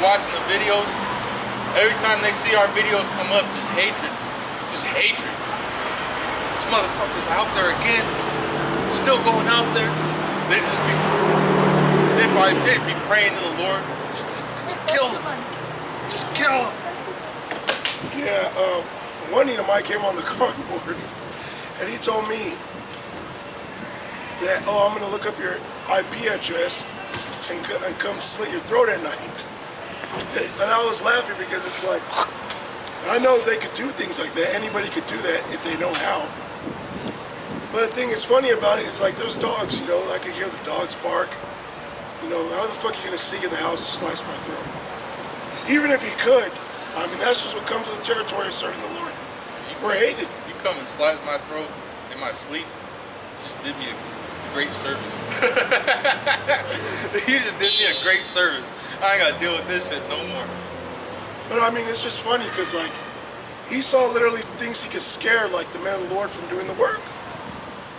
watching the videos, every time they see our videos come up, just hatred. Just hatred. This motherfucker's out there again. Still going out there. They'd be praying to the Lord. Just kill him. Just kill him. Yeah, one of mine came on the cardboard and he told me that, oh, I'm gonna look up your IP address and come slit your throat at night. And I was laughing because it's like, I know they could do things like that. Anybody could do that if they know how. But the thing that's funny about it is like there's dogs, you know, I could hear the dogs bark. You know, how the fuck are you gonna sneak in the house and slice my throat? Even if you could, I mean, that's just what comes with the territory of serving the Lord. We're hated. You come and slice my throat in my sleep, you just did me a great service. You just did me a great service. I ain't gotta deal with this shit no more. But I mean, it's just funny because like, Esau literally thinks he could scare like the man of the Lord from doing the work.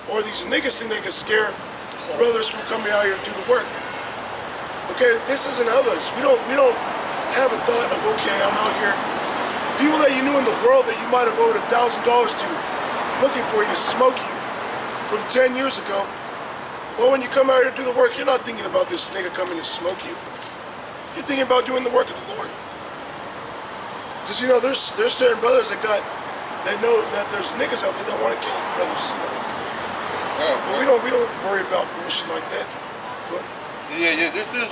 Or these niggas think they can scare brothers from coming out here to do the work. Okay, this isn't of us. We don't have a thought of, okay, I'm out here. People that you knew in the world that you might have owed $1,000 to, looking for you to smoke you from 10 years ago. Well, when you come out here to do the work, you're not thinking about this nigga coming to smoke you. You're thinking about doing the work of the Lord. Because you know, there's certain brothers that know that there's niggas out there that want to kill brothers. You know? But we don't worry about bullshit like that. But, yeah. This is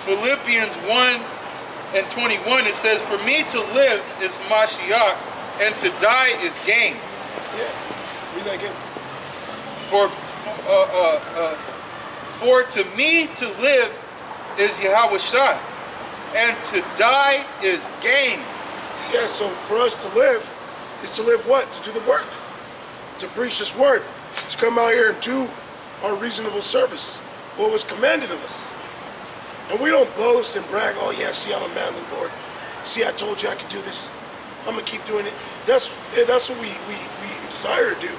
Philippians 1:21. It says, "For me to live is Mashiach, and to die is gain." Yeah. Read that again. For to me to live is Yahushua, and to die is gain. Yeah. So for us to live is to live what? To do the work, to preach this word, to come out here and do our reasonable service, what was commanded of us. And we don't boast and brag, oh yeah, see, I'm a man of the Lord. See, I told you I could do this. I'm gonna keep doing it. That's what we desire to do.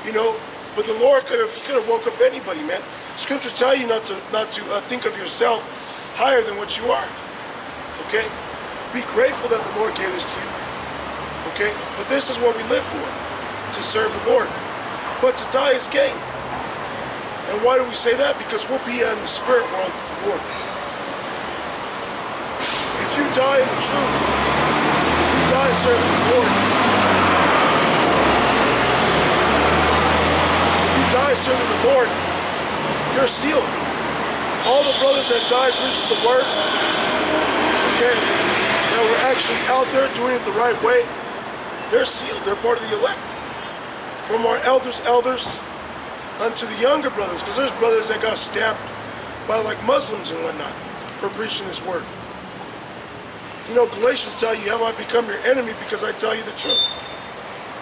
You know, but the Lord could have woke up anybody, man. Scriptures tell you not to think of yourself higher than what you are. Okay? Be grateful that the Lord gave this to you. Okay? But this is what we live for, to serve the Lord. But to die is gain. And why do we say that? Because we'll be in the spirit world with the Lord. If you die in the truth, if you die serving the Lord, if you die serving the Lord, you're sealed. All the brothers that died preaching the word, okay, that were actually out there doing it the right way, they're sealed. They're part of the elect. From our elders unto the younger brothers, because there's brothers that got stabbed by like Muslims and whatnot for preaching this word. You know, Galatians tell you, have I become your enemy because I tell you the truth?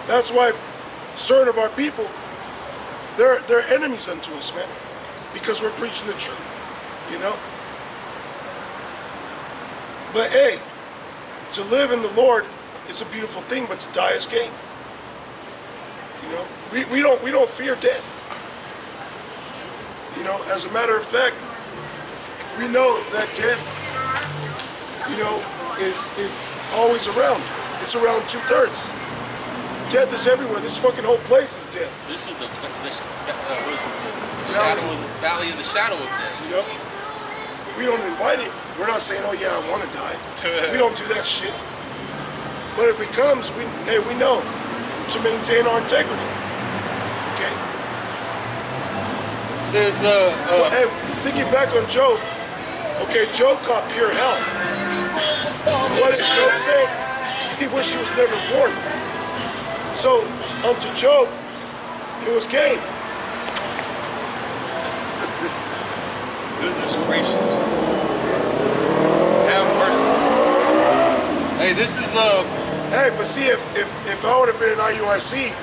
That's why certain of our people, they're enemies unto us, man, because we're preaching the truth, you know? But hey, to live in the Lord, it's a beautiful thing, but to die is gain. You know, we don't fear death. You know, as a matter of fact, we know that death, you know, is always around. It's around 2/3. Death is everywhere. This fucking whole place is death. This is the valley of the shadow of death. You know, we don't invite it. We're not saying, oh yeah, I want to die. We don't do that shit. But if it comes, we know to maintain our integrity. Okay? Says, hey, thinking back on Job, okay, Job caught pure hell. What did Job say? He wished he was never born. So, unto Job, it was gain. Goodness gracious. Have mercy. Hey, this is Hey, but see, if I would have been in IUIC,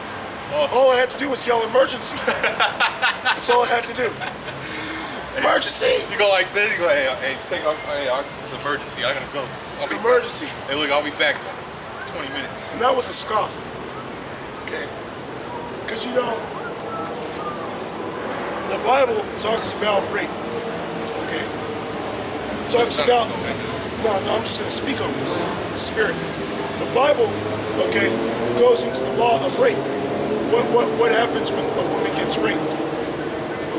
all I had to do was yell emergency. That's all I had to do. Emergency! You go like this, you go, hey, it's an emergency, I gotta go. It's an emergency. Hey, look, I'll be back in 20 minutes. And that was a scoff. Okay? Because, you know, the Bible talks about rape. Okay? It talks about No, I'm just going to speak on this. Spirit. The Bible, okay, goes into the law of rape. What happens when a woman gets raped?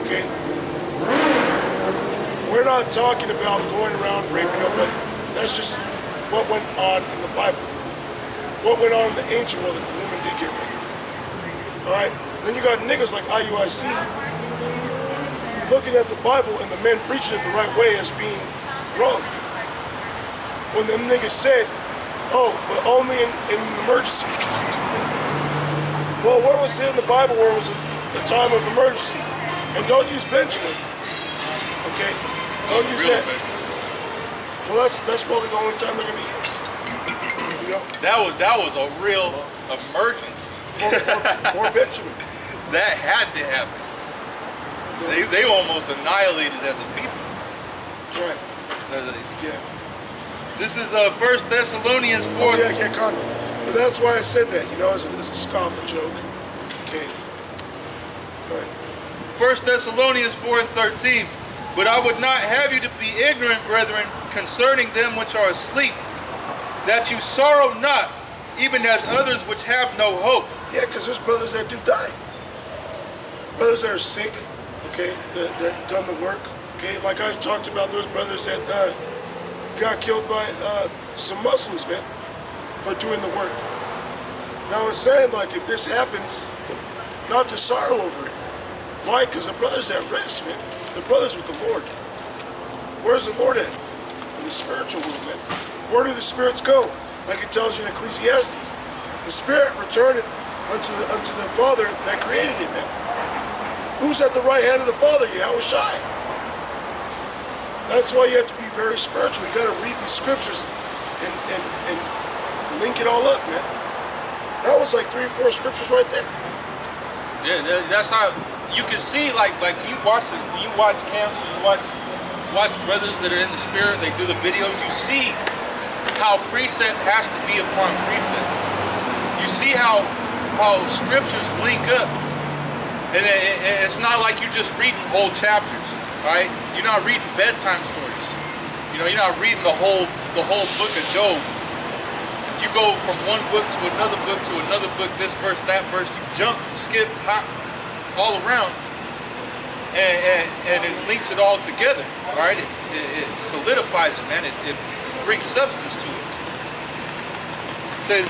Okay? We're not talking about going around raping nobody. That's just what went on in the Bible. What went on in the ancient world if a woman did get raped. Alright? Then you got niggas like IUIC looking at the Bible and the men preaching it the right way as being wrong. When them niggas said, oh, but only in an emergency can you do that. Well, where was it in the Bible where it was a time of emergency? And don't use Benjamin. Okay? Don't use that. Well, that's probably the only time they're going to use. You know? That was a real emergency. For Benjamin. That had to happen. They almost annihilated as a people. That's right. Yeah. This is 1 Thessalonians 4. Oh, yeah, Con. But that's why I said that, you know, as a scoff, a joke. Okay. Go ahead. 1 Thessalonians 4 and 13. But I would not have you to be ignorant, brethren, concerning them which are asleep, that you sorrow not, even as others which have no hope. Yeah, because there's brothers that do die. Brothers that are sick, okay, that done the work. Okay, like I've talked about those brothers that got killed by some Muslims, man, for doing the work. Now it's saying, like, if this happens, not to sorrow over it. Why? Because the brothers at rest, man. The brothers with the Lord. Where's the Lord at? In the spiritual world, man. Where do the spirits go? Like it tells you in Ecclesiastes. The spirit returneth unto the Father that created it, man. Who's at the right hand of the Father? Yahweh Shai. That's why you have to be very spiritual. You got to read these scriptures and link it all up, man. That was like 3 or 4 scriptures right there. Yeah, that's how you can see, like you watch camps, you watch brothers that are in the spirit, they do the videos, you see how precept has to be upon precept. You see how scriptures link up. And it's not like you're just reading whole chapters, right? You're not reading bedtime stories. You know, you're not reading the whole book of Job. You go from one book to another book, this verse, that verse. You jump, skip, hop, all around, and it links it all together, all right? It solidifies it, man. It brings substance to it. It says,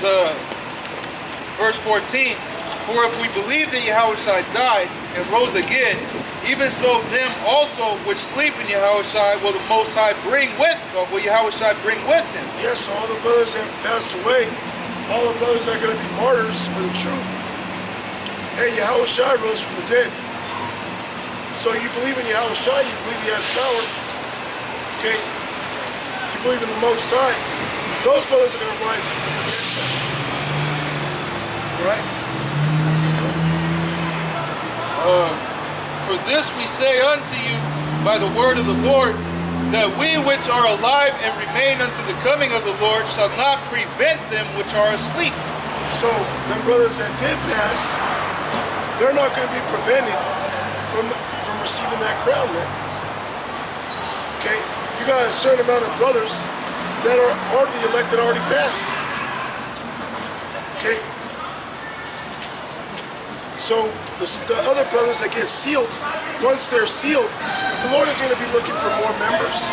verse 14, for if we believe that Yahushua died and rose again, even so them also which sleep in Yahushua will the Most High bring with, or will Yahushua bring with him. Yes, all the brothers that passed away, all the brothers that are going to be martyrs for the truth. Hey, Yahushua rose from the dead. So you believe in Yahushua, you believe he has power. Okay? You believe in the Most High. Those brothers are going to rise up from the dead. All right? For this we say unto you by the word of the Lord, that we which are alive and remain unto the coming of the Lord shall not prevent them which are asleep. So, them brothers that did pass, they're not going to be prevented from receiving that crown, man. Okay? You got a certain amount of brothers that are the elect that already passed. Okay? So, the other brothers that get sealed, once they're sealed, the Lord is going to be looking for more members.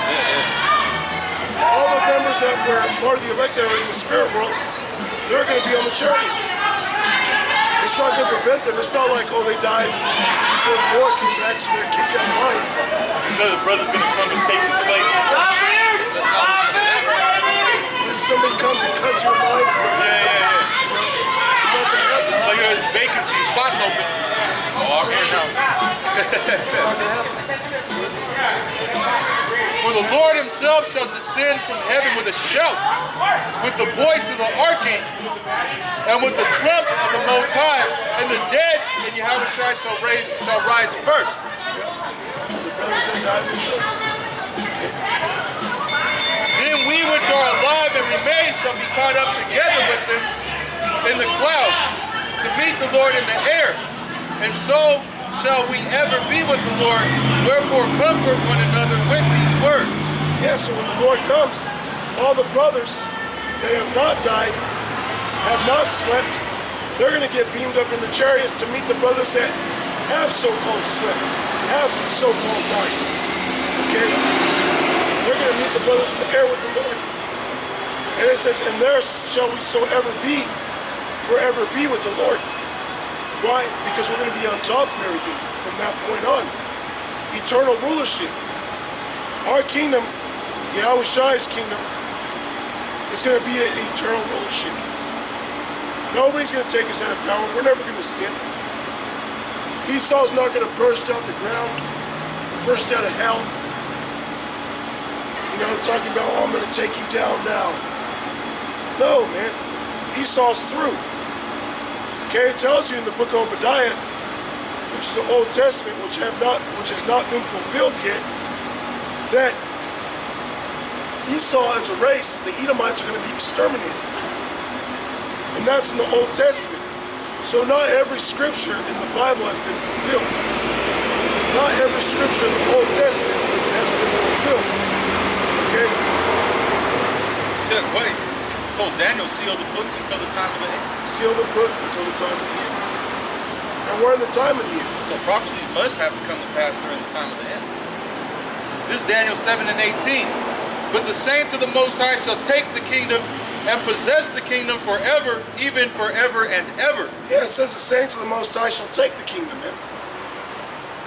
All the members that were part of the elect that are in the spirit world, they're going to be on the chariot. It's not going to prevent them. It's not like, oh, they died before the Lord came back, so they're kicked out of line. Another brother's going to come and take his place. That's not what's going to happen. Like somebody comes and cuts your line. Yeah. You know, it's not going to happen. Like there's vacancy, spots open. Oh, I'm here now. It's not going to happen. For the Lord himself shall descend from heaven with a shout, with the voice of the archangel, and with the trump of the Most High, and the dead in Yahushua shall rise first. Yep. The brothers that died in the church. Then we which are alive and remain shall be caught up together with them in the clouds to meet the Lord in the air. And so shall we ever be with the Lord. Wherefore comfort one another with these words. Yeah, so when the Lord comes, all the brothers that have not died, have not slept, they're going to get beamed up in the chariots to meet the brothers that have so-called slept, have so-called died. Okay? They're going to meet the brothers in the air with the Lord. And it says, and there shall we forever be with the Lord. Why? Because we're going to be on top of everything from that point on. Eternal rulership. Our kingdom, Yahushai's kingdom, is going to be an eternal rulership. Nobody's going to take us out of power. We're never going to sin. Esau's not going to burst out the ground, burst out of hell. You know, talking about, oh, I'm going to take you down now. No, man. Esau's through. Okay, it tells you in the book of Obadiah, which is the Old Testament, which has not been fulfilled yet, that Esau as a race, the Edomites are going to be exterminated. And that's in the Old Testament. So not every scripture in the Bible has been fulfilled. Not every scripture in the Old Testament has been fulfilled. Okay? What? He told Daniel, seal the books until the time of the end. Seal the book until the time of the end. And we're in the time of the end. So prophecies must have to come to pass during the time of the end. This is Daniel 7 and 18. But the saints of the Most High shall take the kingdom and possess the kingdom forever, even forever and ever. Yeah, it says the saints of the Most High shall take the kingdom, man.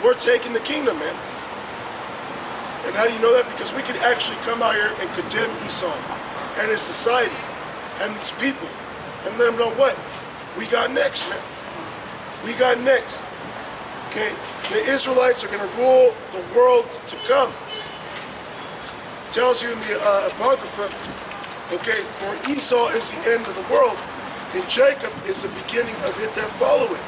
We're taking the kingdom, man. And how do you know that? Because we can actually come out here and condemn Esau and his society and these people and let them know what we got next, man. We got next. Okay? The Israelites are going to rule the world to come. It tells you in the Apocrypha, okay, for Esau is the end of the world, and Jacob is the beginning of it that followeth.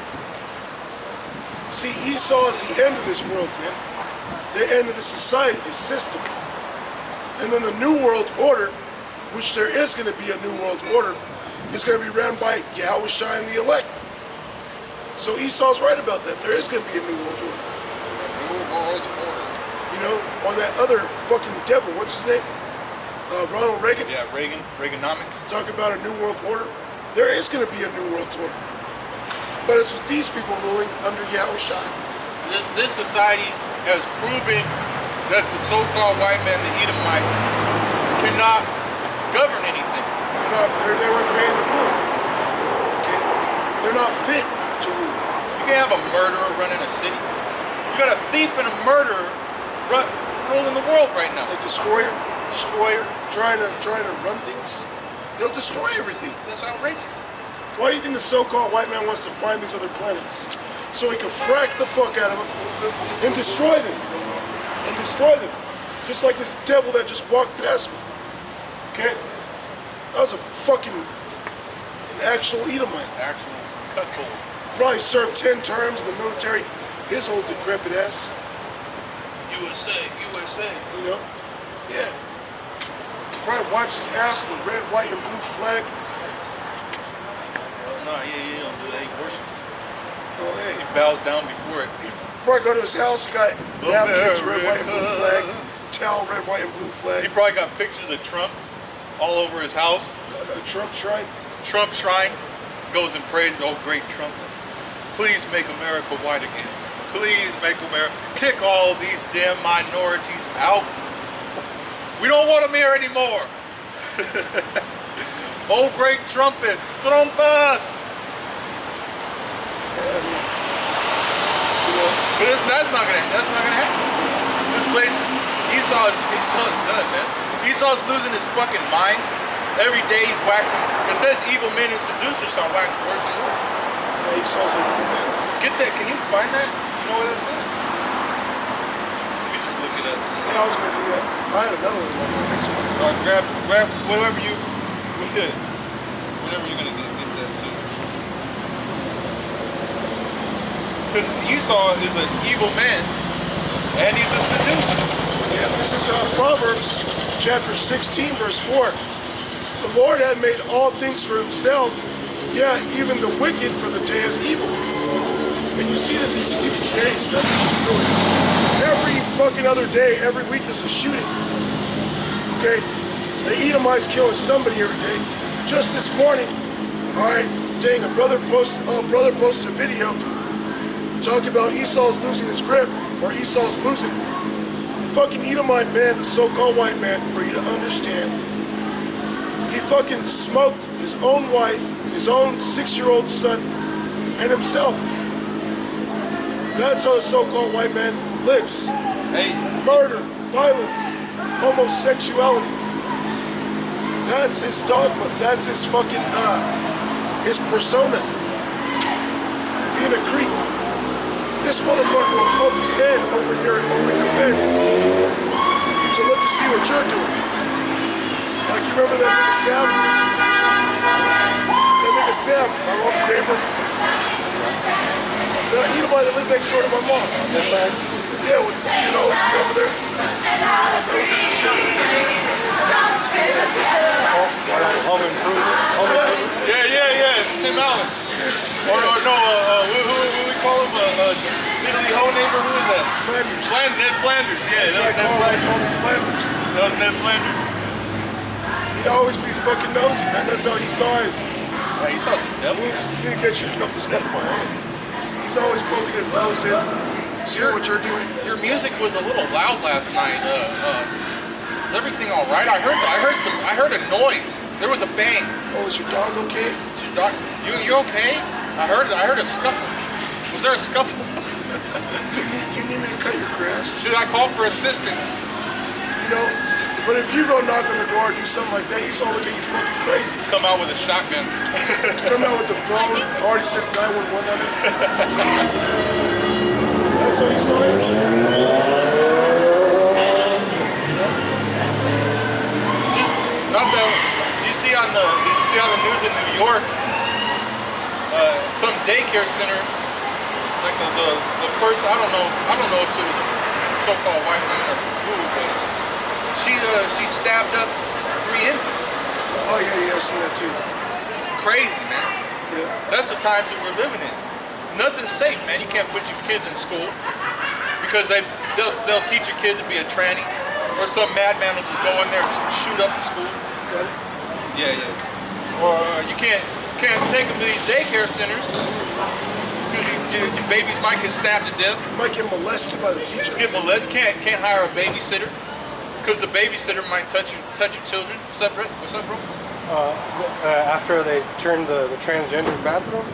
See, Esau is the end of this world, man. The end of the society, the system. And then the New World Order, which there is going to be a New World Order, is going to be ran by Yahushua and the elect. So Esau's right about that. There is going to be a New World Order. New World Order. You know, or that other fucking devil, what's his name? Ronald Reagan. Yeah, Reaganomics. Talk about a New World Order. There is going to be a New World Order. But it's with these people ruling under Yahushua. This society has proven that the so-called white men, the Edomites, cannot govern anything. They weren't created to rule. Okay? They're not fit to rule. You can't have a murderer running a city. You got a thief and a murderer ruling the world right now. A destroyer. Destroyer. Trying to run things. They'll destroy everything. That's outrageous. Why do you think the so-called white man wants to find these other planets? So he can frack the fuck out of them and destroy them. And destroy them. Just like this devil that just walked past me. Okay? That was an actual Edomite. Actual cuckold. Probably served 10 terms in the military. His old decrepit ass. USA. You know? Yeah. Probably wipes his ass with a red, white, and blue flag. No, he don't do that. He worships it. Oh, hey. He bows down before it. Before I go to his house, he got napkins, red, white, and blue flag. Towel, red, white, and blue flag. He probably got pictures of Trump all over his house. A Trump shrine. Trump shrine. Goes and prays, oh great Trump. Please make America white again. Please make America. Kick all these damn minorities out. We don't want them here anymore. Oh great trumpet. Trompas. Yeah, I mean, But that's not gonna happen. This place is Esau's done, man. Esau's losing his fucking mind. Every day he's waxing. It says evil men and seducers shall wax worse and worse. yeah, Esau's an evil man. Get that? Can you find that? You know what that says? Let me just look it up. Yeah, I was gonna do that. I had another one in my mind, that's why. Grab whatever you're gonna get that too. Because Esau is an evil man and he's a seducer. Yeah, this is Proverbs chapter 16, verse 4. The Lord had made all things for himself, yeah, even the wicked for the day of evil. And you see that these evil days, nothing is doing. Every fucking other day, every week there's a shooting. Okay? The Edomites killing somebody every day. Just this morning, all right, dang, a brother posted a video talking about Esau's losing his grip, or Esau's losing. The fucking Edomite man, the so-called white man, for you to understand, he fucking smoked his own wife, his own 6-year-old son, and himself. That's how the so-called white man lives. Hey, Murder, violence, homosexuality. That's his dogma. That's his fucking, his persona. Being a creep. This motherfucker will poke his head over your fence to look to see what you're doing. Like, you remember that nigga Sam? That nigga Sam, my mom's neighbor. The Edomite that lived next door to my mom. This side? Yeah, with, you know, he's been over there. Nose and shit. Home improvement. yeah, Tim Allen. Or no, who we call him? Italy Ho neighbor, who is that? Flanders. Ned Flanders, yeah. That's That what I was Ned call Flanders. him Flanders. That was Ned Flanders. He'd always be fucking nosy, man. That's how he saw his. Yeah, you saw some devil. You need to get your nose out of my home. He's always poking his nose in, seeing what you're doing. Your music was a little loud last night. Is everything all right? I heard a noise. There was a bang. Oh, is your dog okay? Is your dog? You okay? I heard a scuffle. Was there a scuffle? You need me to cut your grass? Should I call for assistance? You know? But if you go knock on the door or do something like that, he's all looking at you fucking crazy. Come out with a shotgun. Come out with the phone, already says 911 on it. That's how he saw us. You know? Just not that you see on the news in New York, some daycare centers, like the person, I don't know if it was a so-called white woman or who it was. She stabbed up 3 infants. Oh yeah, I've seen that too. Crazy, man. Yeah. That's the times that we're living in. Nothing's safe, man. You can't put your kids in school because they'll teach your kid to be a tranny, or some madman will just go in there and shoot up the school. Got it? Yeah. Or you can't take them to these daycare centers because your babies might get stabbed to death. You might get molested by the teacher. Get molested. Can't hire a babysitter because the babysitter might touch your children. What's up, bro? After they turned the transgender bathrooms,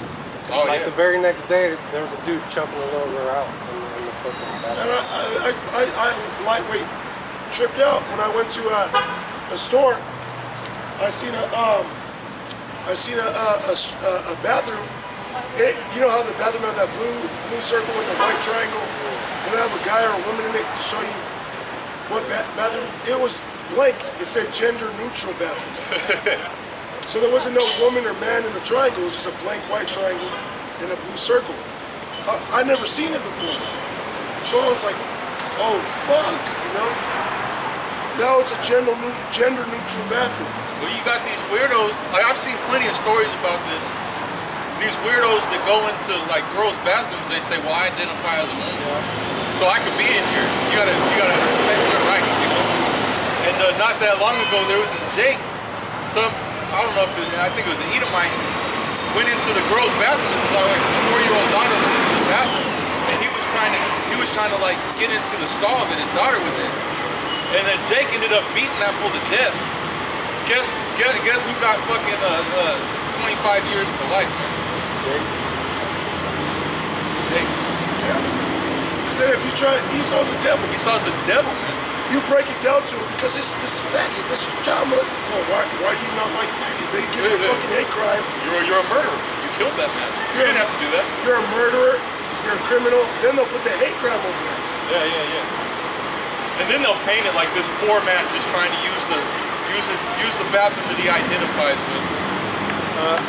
Oh like yeah. the very next day, there was a dude choking a little girl out in the fucking bathroom. And I lightweight tripped out when I went to a store. I seen a bathroom. You know how the bathroom had that blue circle with the white triangle, and they have a guy or a woman in it to show you what bathroom. It was blank. It said gender neutral bathroom. So there wasn't no woman or man in the triangle. It was just a blank white triangle and a blue circle. I never seen it before. So I was like, oh fuck, you know? Now it's a gender neutral bathroom. Well, you got these weirdos. I've seen plenty of stories about this. These weirdos that go into like girls' bathrooms, they say, "Well, I identify as a woman, so I could be in here." You gotta respect their rights, you know. And not that long ago, there was this Jake. I don't know if I think it was an Edomite. Went into the girls' bathroom. His like his 4-year-old daughter went into the bathroom, and he was trying to like get into the stall that his daughter was in. And then Jake ended up beating that fool to death. Guess who got fucking 25 years to life, man? Jake. Yeah. Because then if you try, Esau's a devil. Esau's a devil, man. You break it down to him because it's this faggot, this child molester. Oh, why do you not like faggot? They give you a fucking hate crime. You're a murderer. You killed that man. You didn't have to do that. You're a murderer. You're a criminal. Then they'll put the hate crime over you. Yeah. And then they'll paint it like this poor man just trying to use the bathroom that he identifies with.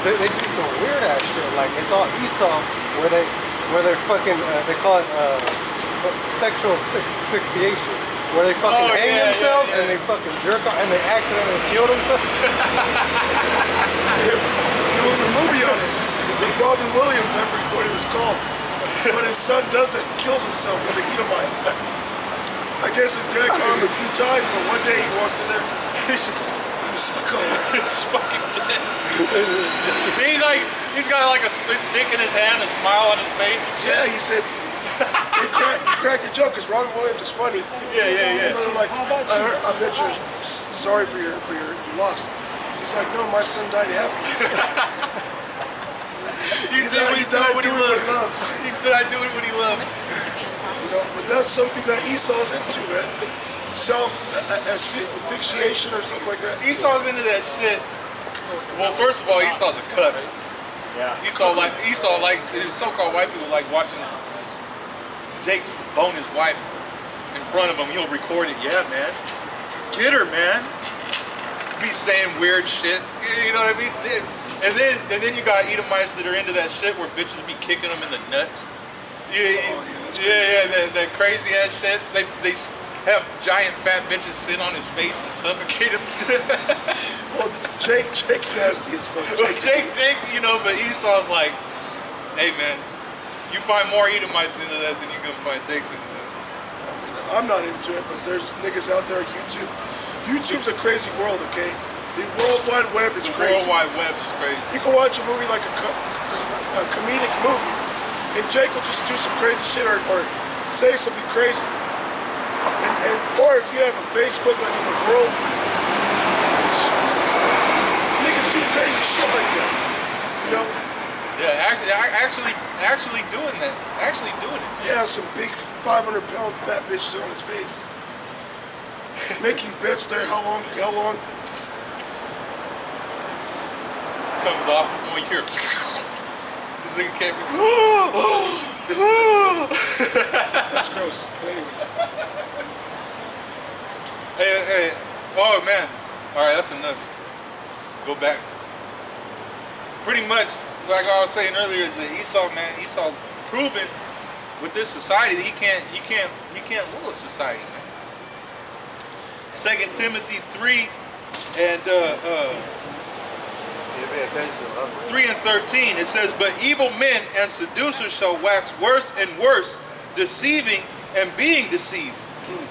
They do some weird ass shit. Like it's all Esau, where they fucking they call it sexual asphyxiation, where they fucking hang themselves and they fucking jerk off and they accidentally kill themselves. There was a movie on it with Robin Williams. I forget what it was called, but his son does it, kills himself. He's an Edomite. I guess his dad caught him a few times, but one day he walked in there. Suck on. It's fucking dead. He's got like his dick in his hand, a smile on his face. Yeah, he said, he cracked your joke because Robin Williams is funny. Yeah. And then I'm like, I bet you're sorry for your loss. He's like, no, my son died happy. He died doing what he loves. He died doing what he loves. You know, but that's something that Esau's into, man. Asphyxiation or something like that. Esau's into that shit. Well, first of all, Esau's a cut. Yeah. Esau like his so-called white people like watching Jake's bone his wife in front of him. He'll record it. Yeah, man. Get her, man. Be saying weird shit. You know what I mean? And then you got Edomites that are into that shit where bitches be kicking them in the nuts. That crazy ass shit. They have giant fat bitches sit on his face and suffocate him. Well, Jake nasty as fuck. Well, Jake, you know, but Esau's like, hey man, you find more Edomites into that than you can find Jake's into that. I mean, I'm not into it, but there's niggas out there on YouTube. YouTube's a crazy world, okay? The World Wide Web is crazy. The World Wide Web is crazy. You can watch a movie like a comedic movie, and Jake will just do some crazy shit or say something crazy. Or if you have a Facebook like in the world, niggas do crazy shit like that. You know? Yeah, actually doing that. Actually doing it. Yeah, some big 500-pound fat bitch sit on his face. Making bets there how long comes off when you hear this nigga can't be. That's gross. Anyways. Hey. Oh man. Alright, that's enough. Go back. Pretty much, like I was saying earlier, is that Esau proven with this society that he can't rule a society, man. 2 Timothy 3 and 3 and 13, it says, but evil men and seducers shall wax worse and worse, deceiving and being deceived.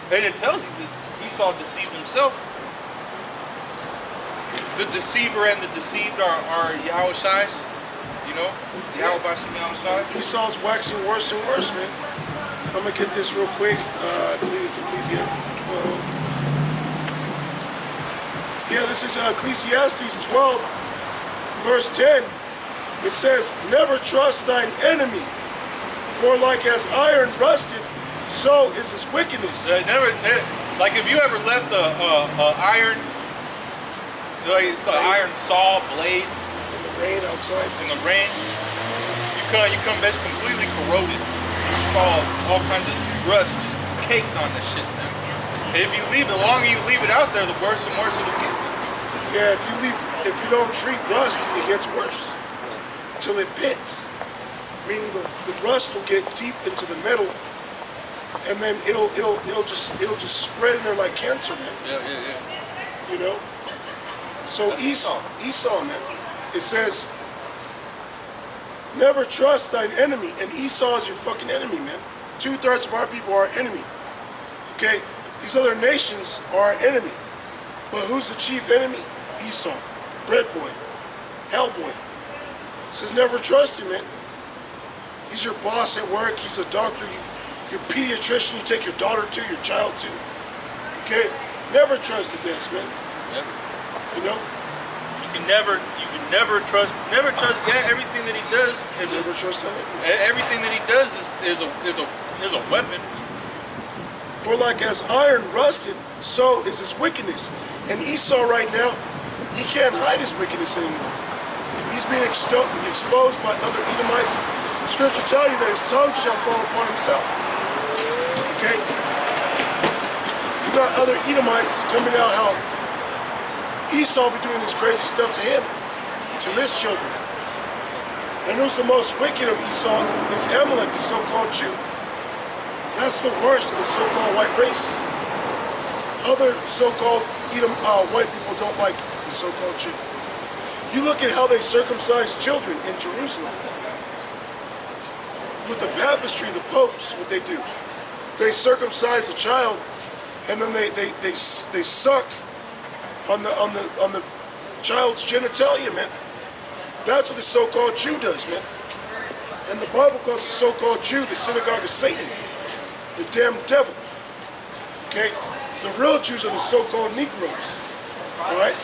And it tells you that Esau deceived himself. The deceiver and the deceived are Yahushais, you know? Yahweh Yahushai. Esau's waxing worse and worse, man. I'm gonna get this real quick. I believe it's Ecclesiastes 12. Yeah, this is Ecclesiastes 12, verse 10. It says, never trust thine enemy, for like as iron rusted, so is his wickedness. Like if you ever left a iron, like it's an iron saw blade In the rain outside. in the rain, you come back completely corroded. You saw all kinds of rust just caked on this shit, man. And if you leave it, the longer you leave it out there, the worse and worse it'll get. Yeah, if you don't treat rust, it gets worse. Till it pits. Meaning the rust will get deep into the metal, and then it'll just spread in there like cancer, man. Yeah. You know? So Esau, man. It says, never trust thine enemy, and Esau is your fucking enemy, man. 2/3 of our people are our enemy. Okay? These other nations are our enemy. But who's the chief enemy? Esau. Bread boy. Hell boy. Says never trust him, man. He's your boss at work. He's a doctor. Your pediatrician you take your daughter to, your child to. Okay? Never trust his ass, man. Never. You know? You can never trust. Yeah, everything that he does is Never trust him. everything that he does is a weapon. For like as iron rusted, so is his wickedness. And Esau right now, he can't hide his wickedness anymore. He's being exposed by other Edomites. Scripture tell you that his tongue shall fall upon himself. Okay? You got other Edomites coming out how Esau be doing this crazy stuff to him, to his children. And who's the most wicked of Esau is Amalek, the so-called Jew. That's the worst of the so-called white race. Other so-called white people don't like the so-called Jew. You look at how they circumcise children in Jerusalem. With the baptistry, the popes, what they do. They circumcise a child, and then they suck on the child's genitalia, man. That's what the so-called Jew does, man. And the Bible calls the so-called Jew the synagogue of Satan, the damn devil. Okay? The real Jews are the so-called Negroes, all right?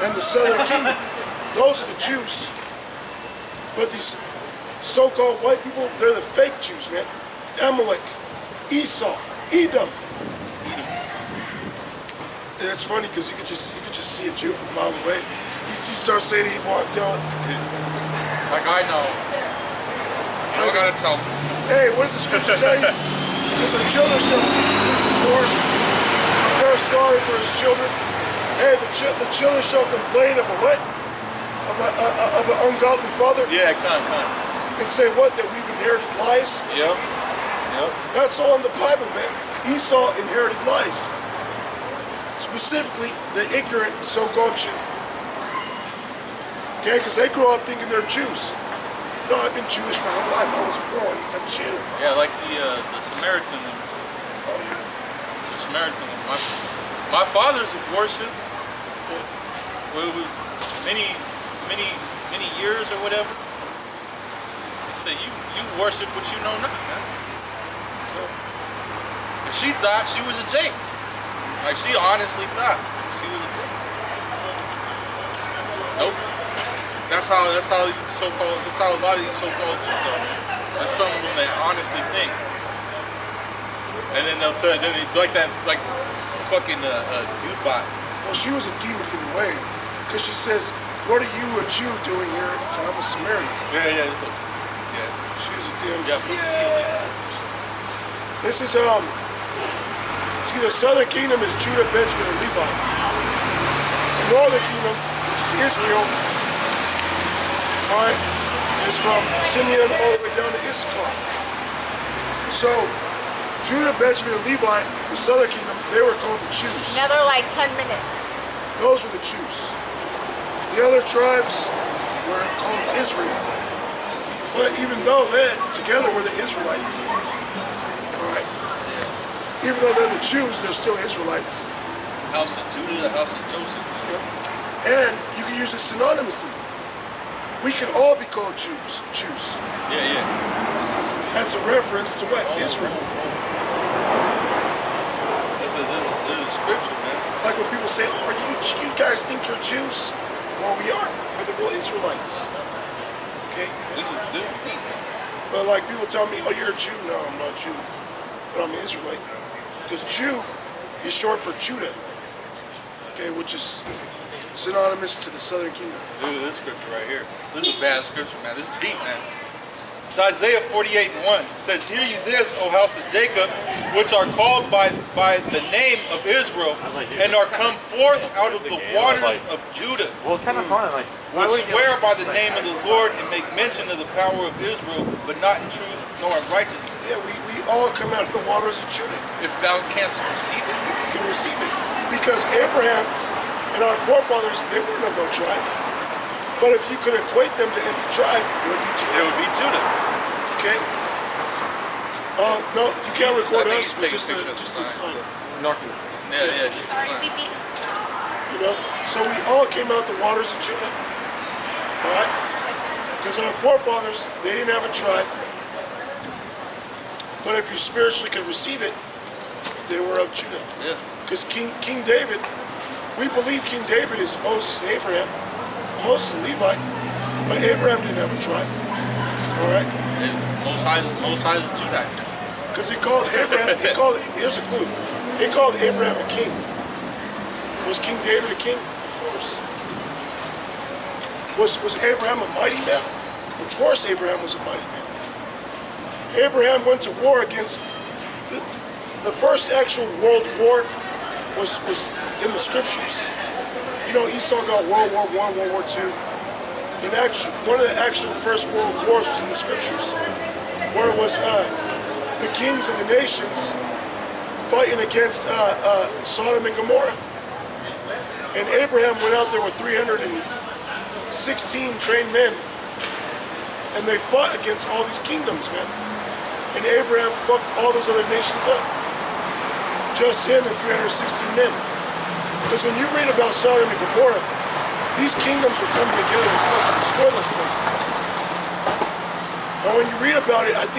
And the Southern Kingdom. Those are the Jews. But these so-called white people, they're the fake Jews, man. Amalek, Esau, Edom. And it's funny because you could just see a Jew from a mile away. You start saying he walked down. Like I know. I gotta tell them. Hey, what does the scripture tell you? Because the children shall see his poor, prepare sorry for his children. Hey, the children shall complain of a what? Of an ungodly father? Yeah, come. And say what? That we've inherited lies? Yep. That's all in the Bible, man. Esau inherited lies. Specifically, the ignorant so-called Jew. Okay, because they grow up thinking they're Jews. No, I've been Jewish my whole life. I was born a Jew. Yeah, like the Samaritan. The Samaritan. My father's worship. Well, it was many years or whatever. He said, you worship what you know not, man. And she thought she was a Jake. Like, she honestly thought she was a Jake. Nope. That's how these so-called, that's how a lot of these so-called Jews are. There's some of them that honestly think. And then they'll tell, then they, like fucking youth bot. Well, she was a demon either way. Because she says, what are you, a Jew, doing here? So I'm a Samaritan. Yeah. She was a damn. Yeah. This is, see, the southern kingdom is Judah, Benjamin, and Levi. The northern kingdom, which is Israel, all right, is from Simeon all the way down to Issachar. So, Judah, Benjamin, and Levi, the southern kingdom, they were called the Jews. Another like 10 minutes. Those were the Jews. The other tribes were called Israel. But even though they together were the Israelites, all right, even though they're the Jews, they're still Israelites. House of Judah, the house of Joseph. Yep. And you can use it synonymously. We can all be called Jews. Yeah. That's a reference to what? Israel. This is scripture, man. Like when people say, "Oh, you guys think you're Jews?" Well, we are. We're the real Israelites. Okay. This is deep, man. But like people tell me, "Oh, you're a Jew." No, I'm not a Jew, but I'm an Israelite. Because Jew is short for Judah. Okay, which is synonymous to the southern kingdom. Look at this scripture right here. This is a bad scripture, man. This is deep, man. It's Isaiah 48:1. It says, "Hear ye this, O house of Jacob, which are called by the name of Israel, and are come forth out of the waters of Judah. Well, it's kind of fun. Like, why Will would you swear by the name of the Lord and make mention of the power of Israel, but not in truth nor in righteousness. Yeah, we all come out of the waters of Judah, If thou canst receive it." if you can receive it. Because Abraham and our forefathers, they weren't of no tribe. But if you could equate them to any tribe, it would be It Judah. would be Judah. Okay? No, you can't record I think us he's with taking just pictures of a the sign. Yeah, just a Sorry, sign. beep beep. You know? So we all came out the waters of Judah. Alright? Because our forefathers, they didn't have a tribe. But if you spiritually could receive it, they were of Judah. Yeah. Because King David, we believe King David is Moses and Abraham. Moses and Levi. But Abraham didn't have a tribe. Alright? And Most High is Judah. Because he called Abraham, here's a clue. He called Abraham a king. Was King David a king? Of course. Was Abraham a mighty man? Of course Abraham was a mighty man. Abraham went to war against, the first actual world war was in the scriptures. You know, Esau got World War I, World War II. In actual, one of the actual first world wars was in the scriptures, where it was the kings of the nations fighting against Sodom and Gomorrah. And Abraham went out there with 316 trained men, and they fought against all these kingdoms, man. And Abraham fucked all those other nations up. Just him and 316 men. Because when you read about Sodom and Gomorrah, these kingdoms were coming together to fucking destroy those places. And when you read about it, I think